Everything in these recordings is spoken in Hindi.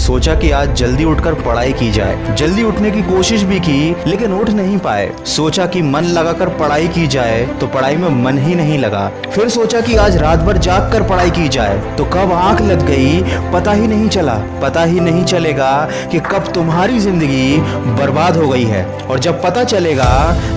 सोचा कि आज जल्दी उठकर पढ़ाई की जाए। जल्दी उठने की कोशिश भी की लेकिन उठ नहीं पाए। सोचा कि मन लगाकर पढ़ाई की जाए तो पढ़ाई में मन ही नहीं लगा। फिर सोचा कि आज रात भर जाग कर पढ़ाई की जाए तो कब आंख लग गई पता ही नहीं चला। पता ही नहीं चलेगा कि कब तुम्हारी जिंदगी बर्बाद हो गई है, और जब पता चलेगा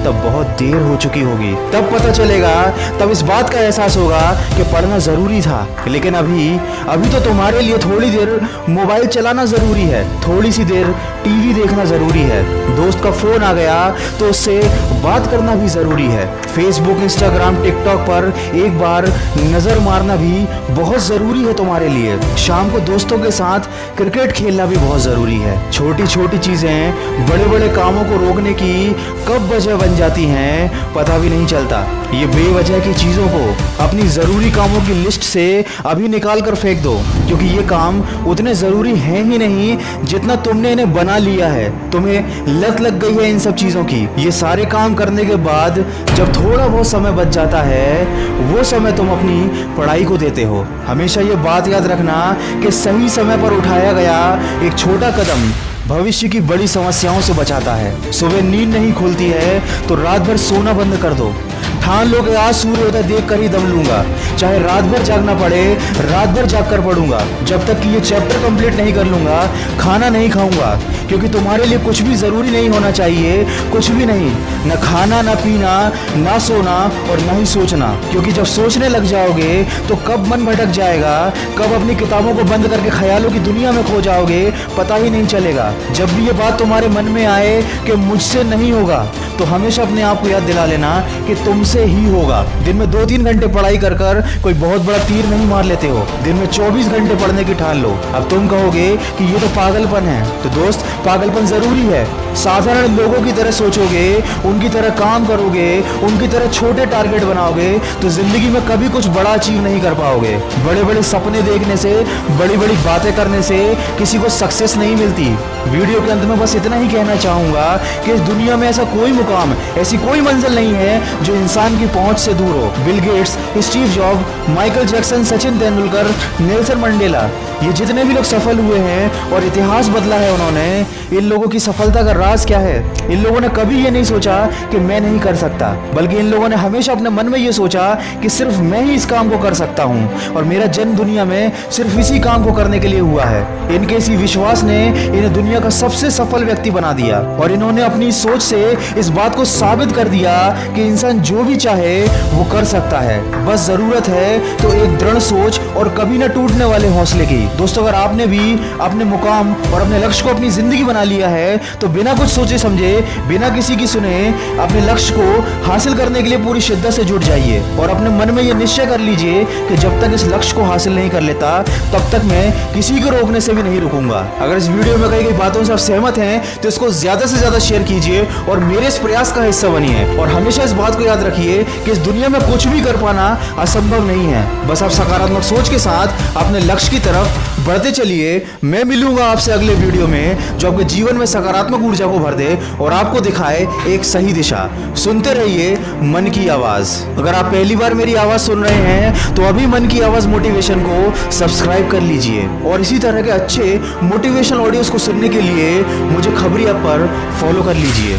तब बहुत देर हो चुकी होगी। तब पता चलेगा, तब इस बात का एहसास होगा कि पढ़ना जरूरी था। लेकिन अभी तो तुम्हारे लिए थोड़ी देर मोबाइल चलाना जरूरी है, थोड़ी सी देर टीवी देखना जरूरी है, दोस्त का फोन आ गया तो उससे बात करना भी जरूरी है, फेसबुक इंस्टाग्राम टिकटॉक पर एक बार नजर मारना भी बहुत जरूरी है तुम्हारे लिए। शाम को दोस्तों के साथ क्रिकेट खेलना भी बहुत जरूरी है। छोटी छोटी चीजें बड़े बड़े कामों को रोकने की कब वजह बन जाती हैं पता भी नहीं चलता। ये बेवजह की चीजों को अपनी जरूरी कामों की लिस्ट से अभी निकाल कर फेंक दो, क्योंकि ये काम उतने जरूरी हैं ही नहीं जितना तुमने इन्हें बना लिया है। तुम्हें लत लग गई है इन सब चीजों की। ये सारे काम करने के बाद जब थोड़ा बहुत समय बच जाता है वो समय तुम अपनी पढ़ाई को देते हो। हमेशा ये बात याद रखना कि सही समय पर उठाया गया एक छोटा कदम भविष्य की बड़ी समस्याओं से बचाता है। सुबह नींद नहीं खुलती है तो रात भर सोना बंद कर दो। ठान लो कि आज सूर्योदय देख कर ही दम लूंगा, चाहे रात भर जागना पड़े रात भर जाग कर पढ़ूंगा। जब तक कि ये चैप्टर कंप्लीट नहीं कर लूंगा खाना नहीं खाऊंगा, क्योंकि तुम्हारे लिए कुछ भी जरूरी नहीं होना चाहिए, कुछ भी नहीं, न खाना न पीना ना सोना और न ही सोचना। क्योंकि जब सोचने लग जाओगे तो कब मन भटक जाएगा, कब अपनी किताबों को बंद करके ख्यालों की दुनिया में खो जाओगे पता ही नहीं चलेगा। जब भी ये बात तुम्हारे मन में आए कि मुझसे नहीं होगा तो हमेशा अपने आप को याद दिला लेना कि तुमसे ही होगा। दिन में 2-3 घंटे पढ़ाई कर कर कोई बहुत बड़ा तीर नहीं मार लेते हो, दिन में 24 घंटे पढ़ने की ठान लो। अब तुम कहोगे कि ये तो पागलपन है, तो दोस्त पागलपन जरूरी है। साधारण लोगों की तरह सोचोगे, उनकी तरह काम करोगे, उनकी तरह छोटे टारगेट बनाओगे तो जिंदगी में कभी कुछ बड़ा अचीव नहीं कर पाओगे। बड़े बड़े सपने देखने से, बड़ी बड़ी बातें करने से किसी को सक्सेस नहीं मिलती। वीडियो के अंत में बस इतना ही कहना चाहूंगा कि इस दुनिया में ऐसा कोई मुकाम, ऐसी कोई मंजिल नहीं है जो इंसान की पहुंच से दूर हो। Bill Gates, Steve job, Michael Jackson, Sachin Tendulkar, Nelson Mandela, ये जितने भी लोग सफल हुए हैं और इतिहास बदला है उन्होंने, इन लोगों की सफलता का राज क्या है? इन लोगों ने कभी ये नहीं सोचा कि मैं नहीं कर सकता, बल्कि इन लोगों ने हमेशा अपने मन में ये सोचा कि सिर्फ मैं ही इस काम को कर सकता हूँ और मेरा जन्म दुनिया में सिर्फ इसी काम को करने के लिए हुआ है। इनके इसी विश्वास ने इन्हें दुनिया का सबसे सफल व्यक्ति बना दिया और इन्होंने अपनी सोच से इस बात को साबित कर दिया कि इंसान जो भी चाहे वो कर सकता है। बस जरूरत है तो एक दृढ़ सोच और कभी न टूटने वाले हौसले की। दोस्तों, अगर आपने भी अपने मुकाम और अपने लक्ष्य को अपनी जिंदगी बना लिया है तो बिना कुछ सोचे समझे, बिना किसी की सुने अपने लक्ष्य को हासिल करने के लिए पूरी शिद्दत से जुट जाइए और अपने मन में ये निश्चय कर लीजिए कि जब तक इस लक्ष्य को हासिल नहीं कर लेता तब तक मैं किसी को रोकने से भी नहीं रुकूंगा। अगर इस वीडियो में कही गई बातों से आप सहमत हैं तो इसको ज्यादा से ज्यादा शेयर कीजिए और मेरे इस प्रयास का हिस्सा बनिए। और हमेशा इस बात को याद रखिए कि इस दुनिया में कुछ भी कर पाना असंभव नहीं है। बस आप सकारात्मक सोच के साथ अपने लक्ष्य की तरफ बढ़ते चलिए। मैं मिलूंगा आपसे अगले वीडियो में जो आपके जीवन में सकारात्मक ऊर्जा को भर दे और आपको दिखाए एक सही दिशा। सुनते रहिए मन की आवाज। अगर आप पहली बार मेरी आवाज सुन रहे हैं तो अभी मन की आवाज मोटिवेशन को सब्सक्राइब कर लीजिए और इसी तरह के अच्छे मोटिवेशनल ऑडियोज को सुनने के लिए मुझे खबरी ऐप पर फॉलो कर लीजिए।